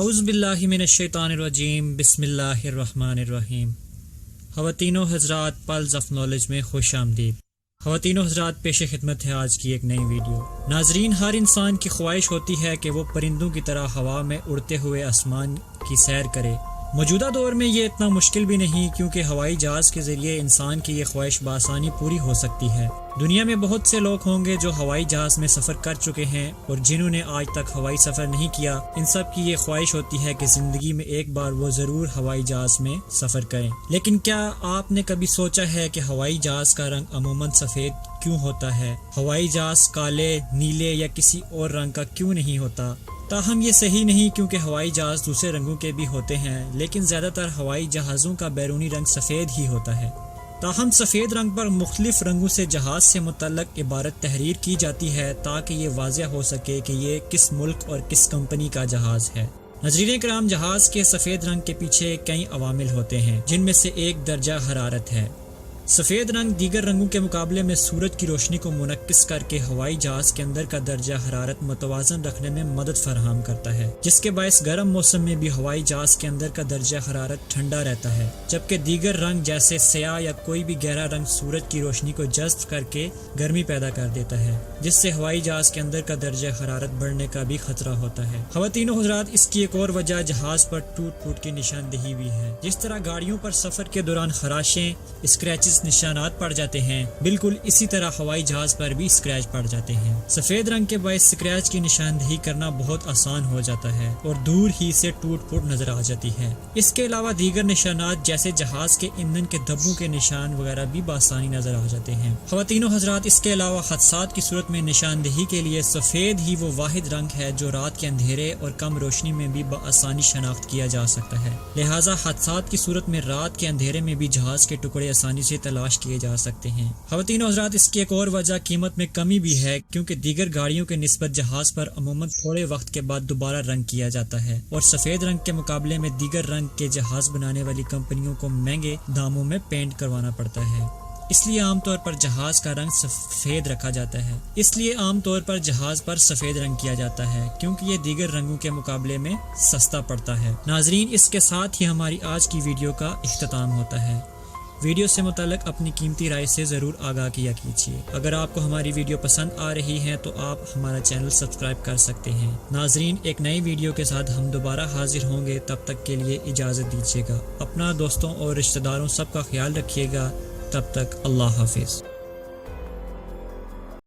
اعوذ باللہ من الشیطان الرجیم، بسم اللہ الرحمن الرحیم۔ خواتین و حضرات، پلز آف نالج میں خوش آمدید۔ خواتین و حضرات، پیش خدمت ہے آج کی ایک نئی ویڈیو۔ ناظرین، ہر انسان کی خواہش ہوتی ہے کہ وہ پرندوں کی طرح ہوا میں اڑتے ہوئے آسمان کی سیر کرے۔ موجودہ دور میں یہ اتنا مشکل بھی نہیں، کیونکہ ہوائی جہاز کے ذریعے انسان کی یہ خواہش بآسانی پوری ہو سکتی ہے۔ دنیا میں بہت سے لوگ ہوں گے جو ہوائی جہاز میں سفر کر چکے ہیں، اور جنہوں نے آج تک ہوائی سفر نہیں کیا، ان سب کی یہ خواہش ہوتی ہے کہ زندگی میں ایک بار وہ ضرور ہوائی جہاز میں سفر کریں۔ لیکن کیا آپ نے کبھی سوچا ہے کہ ہوائی جہاز کا رنگ عموماً سفید کیوں ہوتا ہے؟ ہوائی جہاز کالے، نیلے یا کسی اور رنگ کا کیوں نہیں ہوتا؟ تاہم یہ صحیح نہیں، کیونکہ ہوائی جہاز دوسرے رنگوں کے بھی ہوتے ہیں، لیکن زیادہ تر ہوائی جہازوں کا بیرونی رنگ سفید ہی ہوتا ہے۔ تاہم سفید رنگ پر مختلف رنگوں سے جہاز سے متعلق عبارت تحریر کی جاتی ہے تاکہ یہ واضح ہو سکے کہ یہ کس ملک اور کس کمپنی کا جہاز ہے۔ ناظرین کرام، جہاز کے سفید رنگ کے پیچھے کئی عوامل ہوتے ہیں، جن میں سے ایک درجہ حرارت ہے۔ سفید رنگ دیگر رنگوں کے مقابلے میں سورج کی روشنی کو منعکس کر کے ہوائی جہاز کے اندر کا درجہ حرارت متوازن رکھنے میں مدد فراہم کرتا ہے، جس کے باعث گرم موسم میں بھی ہوائی جہاز کے اندر کا درجہ حرارت ٹھنڈا رہتا ہے، جبکہ دیگر رنگ جیسے سیاہ یا کوئی بھی گہرا رنگ سورج کی روشنی کو جذب کر کے گرمی پیدا کر دیتا ہے، جس سے ہوائی جہاز کے اندر کا درجہ حرارت بڑھنے کا بھی خطرہ ہوتا ہے۔ خواتین و حضرات، اس کی ایک اور وجہ جہاز پر ٹوٹ پھوٹ کی نشاندہی بھی ہے۔ جس طرح گاڑیوں پر سفر کے دوران خراشیں، اسکریچز، نشانات پڑ جاتے ہیں، بالکل اسی طرح ہوائی جہاز پر بھی اسکریچ پڑ جاتے ہیں۔ سفید رنگ کے باعث اسکریچ کی نشاندہی کرنا بہت آسان ہو جاتا ہے اور دور ہی سے ٹوٹ پھوٹ نظر آ جاتی ہے۔ اس کے علاوہ دیگر نشانات جیسے جہاز کے ایندھن کے دھبوں کے نشان وغیرہ بھی بآسانی نظر آ جاتے ہیں۔ خواتین و حضرات، اس کے علاوہ حادثات کی صورت میں نشاندہی کے لیے سفید ہی وہ واحد رنگ ہے جو رات کے اندھیرے اور کم روشنی میں بھی بآسانی شناخت کیا جا سکتا ہے۔ لہٰذا حادثات کی صورت میں رات کے اندھیرے میں بھی جہاز کے ٹکڑے آسانی سے تلاش کیے جا سکتے ہیں۔ خواتین و حضرات، اس کی ایک اور وجہ قیمت میں کمی بھی ہے، کیونکہ دیگر گاڑیوں کے نسبت جہاز پر عموماً تھوڑے وقت کے بعد دوبارہ رنگ کیا جاتا ہے، اور سفید رنگ کے مقابلے میں دیگر رنگ کے جہاز بنانے والی کمپنیوں کو مہنگے داموں میں پینٹ کروانا پڑتا ہے۔ اس لیے عام طور پر جہاز کا رنگ سفید رکھا جاتا ہے۔ اس لیے عام طور پر جہاز پر سفید رنگ کیا جاتا ہے، کیونکہ یہ دیگر رنگوں کے مقابلے میں سستا پڑتا ہے۔ ناظرین، اس کے ساتھ ہی ہماری آج کی ویڈیو کا اختتام ہوتا ہے۔ ویڈیو سے متعلق اپنی قیمتی رائے سے ضرور آگاہ کیا کیجیے۔ اگر آپ کو ہماری ویڈیو پسند آ رہی ہے تو آپ ہمارا چینل سبسکرائب کر سکتے ہیں۔ ناظرین، ایک نئی ویڈیو کے ساتھ ہم دوبارہ حاضر ہوں گے، تب تک کے لیے اجازت دیجیے گا۔ اپنا، دوستوں اور رشتہ داروں سب کا خیال رکھیے گا۔ تب تک اللہ حافظ۔